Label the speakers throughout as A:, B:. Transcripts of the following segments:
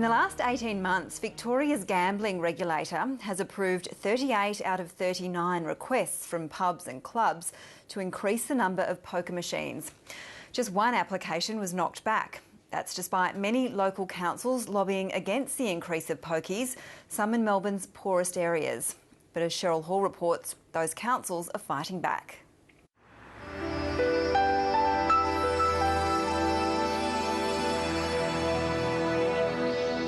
A: In the last 18 months, Victoria's gambling regulator has approved 38 out of 39 requests from pubs and clubs to increase the number of poker machines. Just one application was knocked back. That's despite many local councils lobbying against the increase of pokies, some in Melbourne's poorest areas. But as Cheryl Hall reports, those councils are fighting back.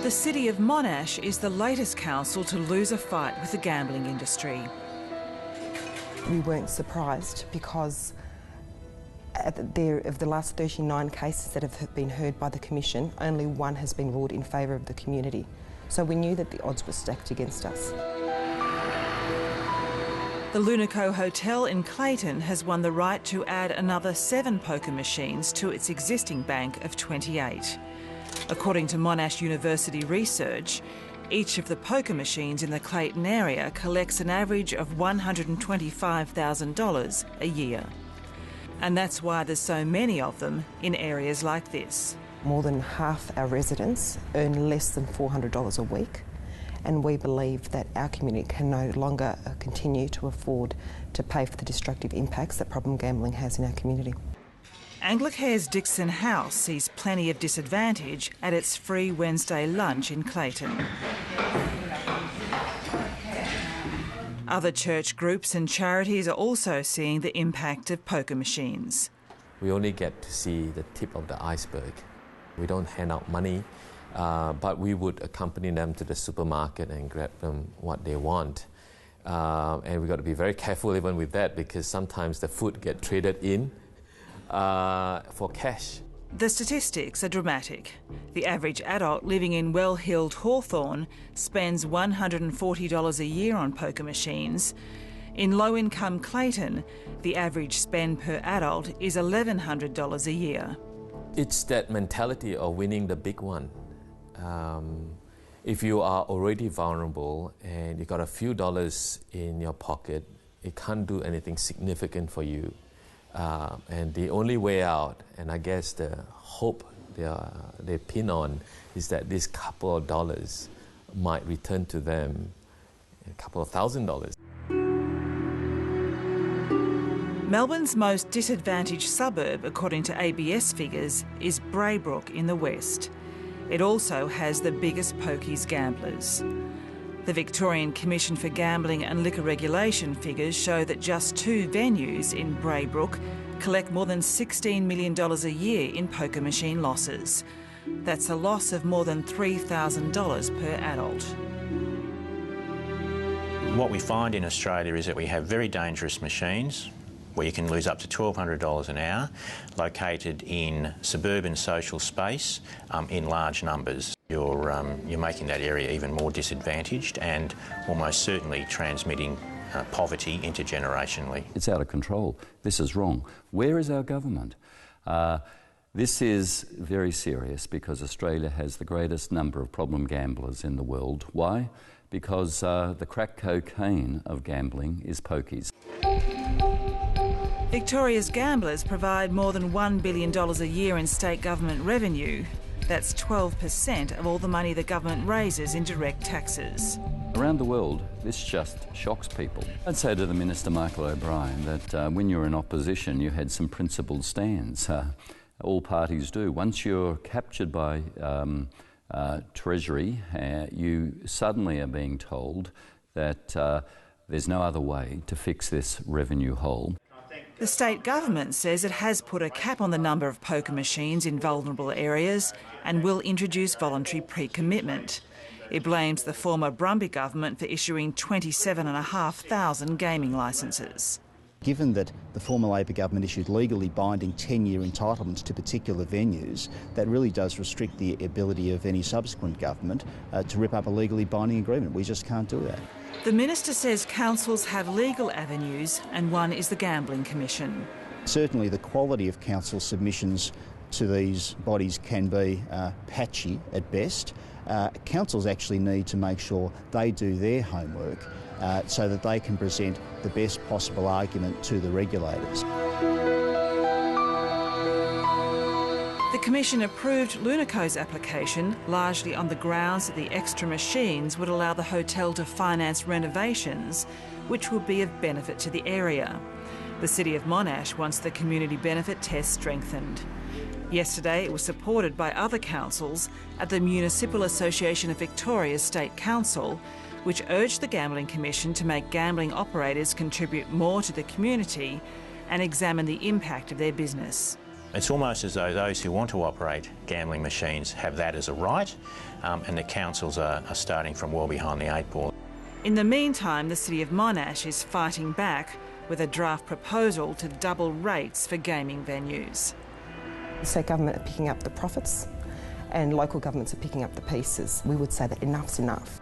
B: The city of Monash is the latest council to lose a fight with the gambling industry.
C: We weren't surprised because of the last 39 cases that have been heard by the Commission, only one has been ruled in favour of the community. So we knew that the odds were stacked against us.
B: The Lunico Hotel in Clayton has won the right to add another 7 poker machines to its existing bank of 28. According to Monash University research, each of the poker machines in the Clayton area collects an average of $125,000 a year. And that's why there's so many of them in areas like this.
C: More than half our residents earn less than $400 a week, and we believe that our community can no longer continue to afford to pay for the destructive impacts that problem gambling has in our community.
B: Anglicare's Dixon House sees plenty of disadvantage at its free Wednesday lunch in Clayton. Other church groups and charities are also seeing the impact of poker machines.
D: We only get to see the tip of the iceberg. We don't hand out money, but we would accompany them to the supermarket and grab them what they want. And we've got to be very careful even with that, because sometimes the food gets traded in for cash.
B: The statistics are dramatic. The average adult living in well-heeled Hawthorn spends $140 a year on poker machines. In low-income Clayton, the average spend per adult is $1,100 a year.
D: It's that mentality of winning the big one. If you are already vulnerable and you got a few dollars in your pocket, it can't do anything significant for you. And the only way out, and I guess the hope they pin on, is that this couple of dollars might return to them, a couple of $1,000s.
B: Melbourne's most disadvantaged suburb, according to ABS figures, is Braybrook in the west. It also has the biggest pokies gamblers. The Victorian Commission for Gambling and Liquor Regulation figures show that just 2 venues in Braybrook collect more than $16 million a year in poker machine losses. That's a loss of more than $3,000 per adult.
E: What we find in Australia is that we have very dangerous machines where you can lose up to $1,200 an hour, located in suburban social space in large numbers. You're making that area even more disadvantaged and almost certainly transmitting poverty intergenerationally.
F: It's out of control. This is wrong. Where is our government? This is very serious because Australia has the greatest number of problem gamblers in the world. Why? Because the crack cocaine of gambling is pokies.
B: Victoria's gamblers provide more than $1 billion a year in state government revenue. That's 12% of all the money the government raises in direct taxes.
F: Around the world, this just shocks people. I'd say to the Minister, Michael O'Brien, that when you were in opposition, you had some principled stands. All parties do. Once you're captured by Treasury, you suddenly are being told that there's no other way to fix this revenue hole.
B: The state government says it has put a cap on the number of poker machines in vulnerable areas and will introduce voluntary pre-commitment. It blames the former Brumby government for issuing 27,500 gaming licences.
G: Given that the former Labor government issued legally binding 10-year entitlements to particular venues, that really does restrict the ability of any subsequent government to rip up a legally binding agreement. We just can't do that.
B: The minister says councils have legal avenues and one is the Gambling Commission.
G: Certainly the quality of council submissions to these bodies can be patchy at best. Councils actually need to make sure they do their homework so that they can present the best possible argument to the regulators.
B: The Commission approved Lunico's application largely on the grounds that the extra machines would allow the hotel to finance renovations, which would be of benefit to the area. The City of Monash wants the community benefit test strengthened. Yesterday, it was supported by other councils at the Municipal Association of Victoria's State Council, which urged the Gambling Commission to make gambling operators contribute more to the community and examine the impact of their business.
E: It's almost as though those who want to operate gambling machines have that as a right, and the councils are starting from well behind the eight ball.
B: In the meantime, the City of Monash is fighting back with a draft proposal to double rates for gaming venues.
C: The state government are picking up the profits and local governments are picking up the pieces. We would say that enough's enough.